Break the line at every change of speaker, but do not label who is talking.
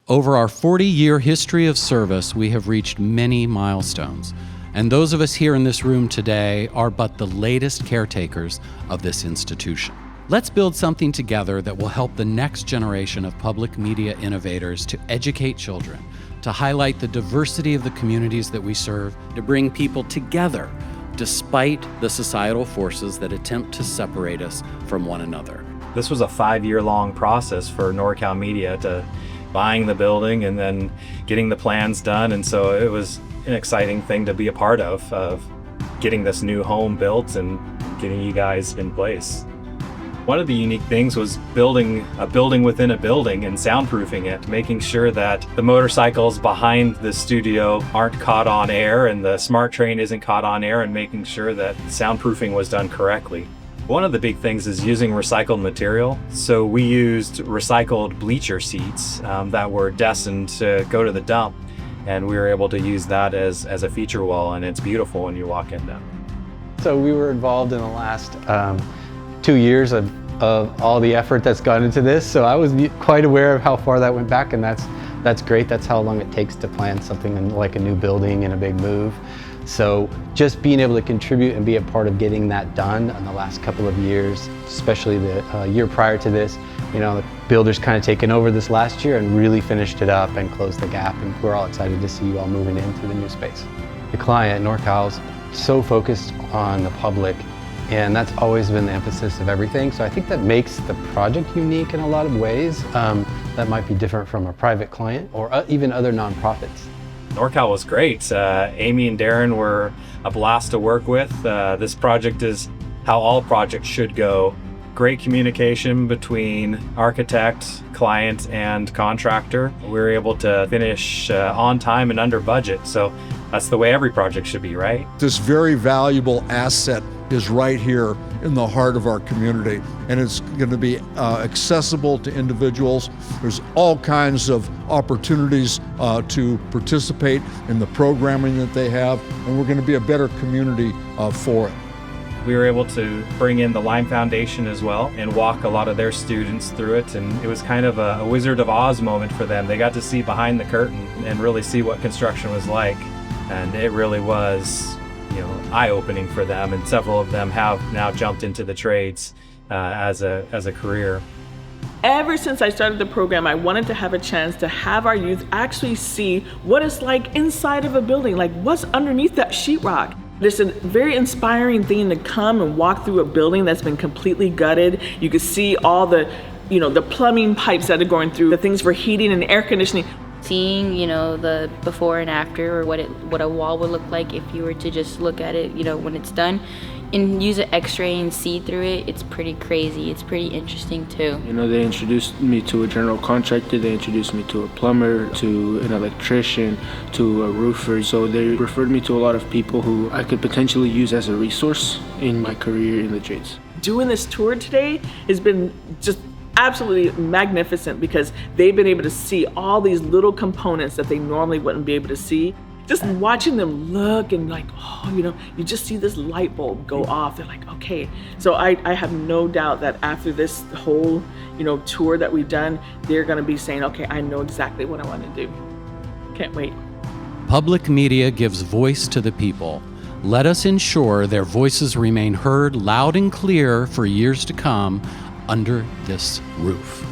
Over our 40-year history of service, we have reached many milestones, and those of us here in this room today are but the latest caretakers of this institution. Let's build something together that will help the next generation of public media innovators to educate children, to highlight the diversity of the communities that we serve, to bring people together despite the societal forces that attempt to separate us from one another.
This was a 5-year-long process for NorCal Media to buying the building and then getting the plans done. And so it was an exciting thing to be a part of getting this new home built and getting you guys in place. One of the unique things was building a building within a building and soundproofing it, making sure that the motorcycles behind the studio aren't caught on air and the smart train isn't caught on air, and making sure that soundproofing was done correctly. One of the big things is using recycled material. So we used recycled bleacher seats that were destined to go to the dump, and we were able to use that as a feature wall, and it's beautiful when you walk in there.
So we were involved in the last 2 years of all the effort that's gone into this. So I was quite aware of how far that went back, and that's great. That's how long it takes to plan something like a new building and a big move. So just being able to contribute and be a part of getting that done in the last couple of years, especially the year prior to this, the builders kind of taken over this last year and really finished it up and closed the gap, and we're all excited to see you all moving into the new space. The client, NorCal's so focused on the public, and that's always been the emphasis of everything. So I think that makes the project unique in a lot of ways that might be different from a private client or even other nonprofits.
NorCal was great. Amy and Darren were a blast to work with. This project is how all projects should go. Great communication between architect, client, and contractor. We were able to finish on time and under budget. So that's the way every project should be, right?
This very valuable asset is right here in the heart of our community, and it's going to be accessible to individuals. There's all kinds of opportunities to participate in the programming that they have, and we're going to be a better community for it.
We were able to bring in the Lime Foundation as well and walk a lot of their students through it, and it was kind of a Wizard of Oz moment for them. They got to see behind the curtain and really see what construction was like, and it really was eye-opening for them, and several of them have now jumped into the trades as a career.
Ever since I started the program, I wanted to have a chance to have our youth actually see what it's like inside of a building, like what's underneath that sheetrock. There's a very inspiring thing to come and walk through a building that's been completely gutted. You can see all the plumbing pipes that are going through, the things for heating and air conditioning.
Seeing, the before and after, or what a wall would look like if you were to just look at it, when it's done, and use an X-ray and see through it, it's pretty crazy. It's pretty interesting too.
They introduced me to a general contractor, they introduced me to a plumber, to an electrician, to a roofer. So they referred me to a lot of people who I could potentially use as a resource in my career in the trades.
Doing this tour today has been just absolutely magnificent, because they've been able to see all these little components that they normally wouldn't be able to see. Just watching them look and you just see this light bulb go off. They're like, okay. So I have no doubt that after this whole, tour that we've done, they're gonna be saying, okay, I know exactly what I want to do. Can't wait.
Public media gives voice to the people. Let us ensure their voices remain heard loud and clear for years to come under this roof.